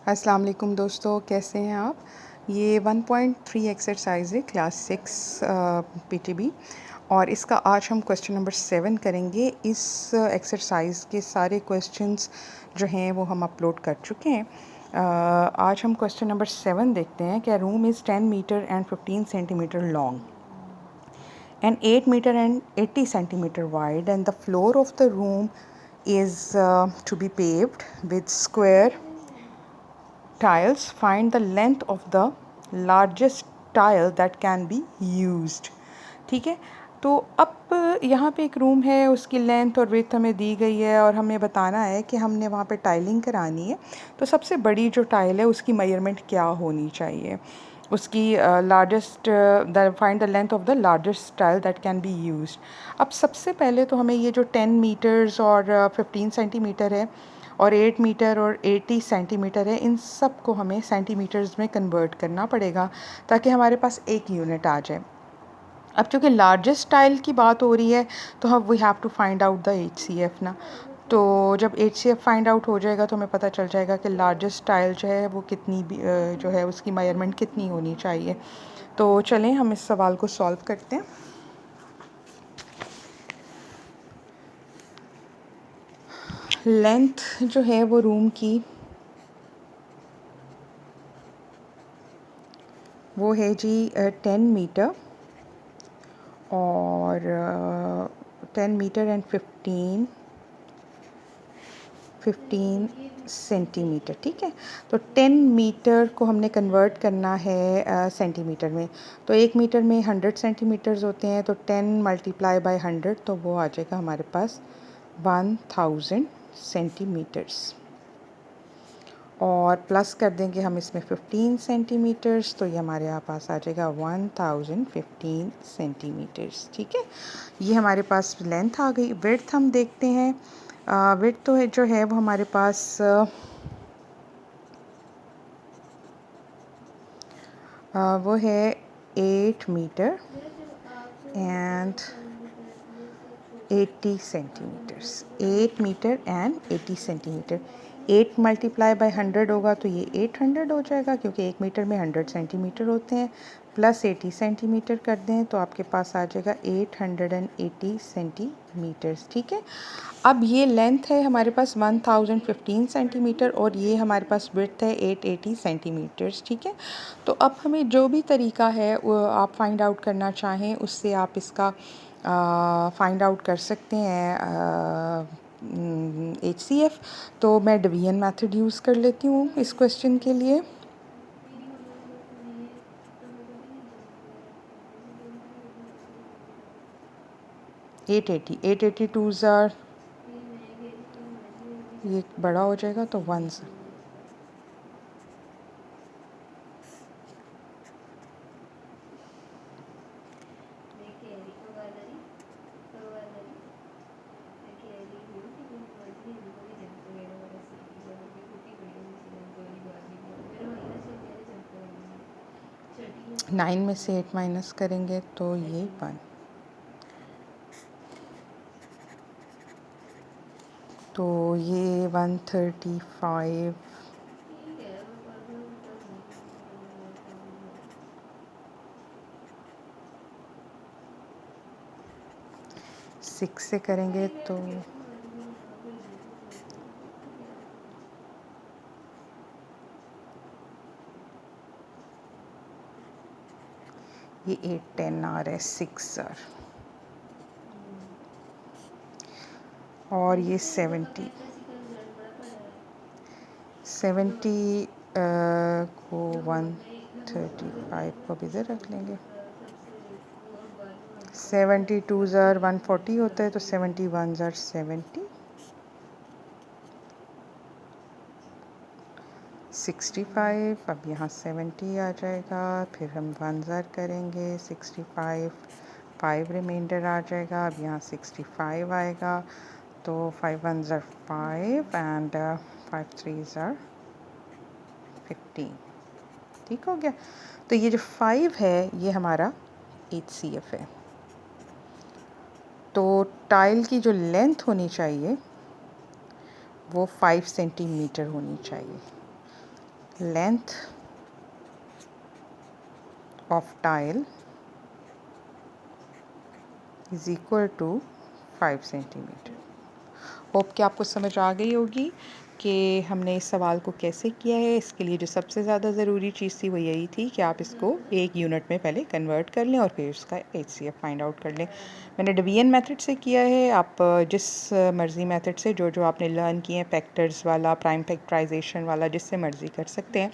अस्सलाम वालेकुम दोस्तों, कैसे हैं आप। ये 1.3 एक्सरसाइज है क्लास 6 पीटीबी और इसका आज हम क्वेश्चन नंबर 7 करेंगे। इस एक्सरसाइज के सारे क्वेश्चंस जो हैं वो हम अपलोड कर चुके हैं। आज हम क्वेश्चन नंबर 7 देखते हैं कि room is 10 metre and 15 centimetre long and 8 meter and 80 centimeter wide, and the floor of the room is to be paved with square tiles. Find the length of the largest tile that can be used. ठीक है, तो अब यहाँ पे एक room है, उसकी length और विड्थ हमें दी गई है और हमें बताना है कि हमने वहाँ पे टाइलिंग करानी है। तो सबसे बड़ी जो टाइल है उसकी मेजरमेंट क्या होनी चाहिए, उसकी largest find the length of the largest tile that can be used. अब सबसे पहले तो हमें ये जो 10 मीटर्स और 15 सेंटीमीटर है और 8 मीटर और 80 सेंटीमीटर है, इन सब को हमें सेंटीमीटर्स में कन्वर्ट करना पड़ेगा ताकि हमारे पास एक यूनिट आ जाए। अब चूँकि लार्जेस्ट टाइल की बात हो रही है तो हम we have to find out the HCF ना। तो जब HCF फाइंड आउट हो जाएगा तो हमें पता चल जाएगा कि लार्जेस्ट टाइल जो है वो कितनी जो है उसकी मेजरमेंट कितनी होनी चाहिए। तो चलें हम इस सवाल को सॉल्व करते हैं। लेंथ जो है वो रूम की वो है जी 10 मीटर और 10 मीटर एंड 15 सेंटीमीटर। ठीक है, तो 10 मीटर को हमने कन्वर्ट करना है सेंटीमीटर में। तो 1 मीटर में 100 सेंटीमीटर्स होते हैं, तो 10 मल्टीप्लाई बाय 100 तो वो आ जाएगा हमारे पास 1000 सेंटीमीटर्स। और प्लस कर देंगे हम इसमें 15 सेंटीमीटर्स, तो ये हमारे यहाँ पास आ जाएगा 1015 सेंटीमीटर्स। ठीक है, ये हमारे पास लेंथ आ गई। विड्थ हम देखते हैं। विड्थ तो है जो है वो हमारे पास वो है 8 metre and 80 centimetres. 8 metre and 80 centimetre. 8 multiply by 100 होगा तो ये 800 हो जाएगा, क्योंकि 1 मीटर में 100 सेंटीमीटर होते हैं। प्लस 80 सेंटीमीटर कर दें तो आपके पास आ जाएगा 880 सेंटीमीटर्स। ठीक है, अब ये लेंथ है हमारे पास 1015 सेंटीमीटर और ये हमारे पास विड्थ है 880 सेंटीमीटर्स। ठीक है, तो अब हमें जो भी तरीका है वो आप फाइंड आउट करना चाहें उससे आप इसका फाइंड आउट कर सकते हैं HCF। तो मैं डिवीजन मेथड यूज़ कर लेती हूँ इस क्वेश्चन के लिए। एट एटी टू ज़ार ये बड़ा हो जाएगा तो 1 9 में से 8 माइनस करेंगे तो ये 1, तो ये 135 6 से करेंगे तो ये 8 10 आ रहा है 6 और ये 70 को 135 को भी इधर रख लेंगे। 72 ज़ार 140 होता है, तो 71 ज़ार 70, 65। अब यहाँ 70 आ जाएगा, फिर हम 1 ज़ार करेंगे 65, 5 रिमाइंडर आ जाएगा। अब यहाँ 65 आएगा, तो 5 1 ज़ार 5 एंड 5 3 ज़ार 15। ठीक हो गया, तो ये जो 5 है ये हमारा HCF है। तो टाइल की जो लेंथ होनी चाहिए वो 5 सेंटीमीटर होनी चाहिए। length of tile is equal to 5 centimetre. Hope कि आपको समझ आ गई होगी कि हमने इस सवाल को कैसे किया है। इसके लिए जो सबसे ज़्यादा ज़रूरी चीज़ थी वो यही थी कि आप इसको एक यूनिट में पहले कन्वर्ट कर लें और फिर उसका HCF फाइंड आउट कर लें। मैंने डिवीजन मेथड से किया है, आप जिस मर्ज़ी मेथड से जो जो आपने लर्न किए हैं, फैक्टर्स वाला, प्राइम फैक्टराइजेशन वाला, जिससे मर्ज़ी कर सकते हैं,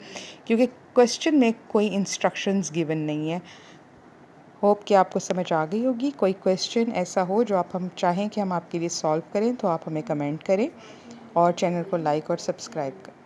क्योंकि क्वेश्चन में कोई इंस्ट्रक्शंस गिवन नहीं है। होप कि आपको समझ आ गई होगी। कोई क्वेश्चन ऐसा हो जो आप हम चाहें कि हम आपके लिए सॉल्व करें तो आप हमें कमेंट करें और चैनल को लाइक और सब्सक्राइब करें।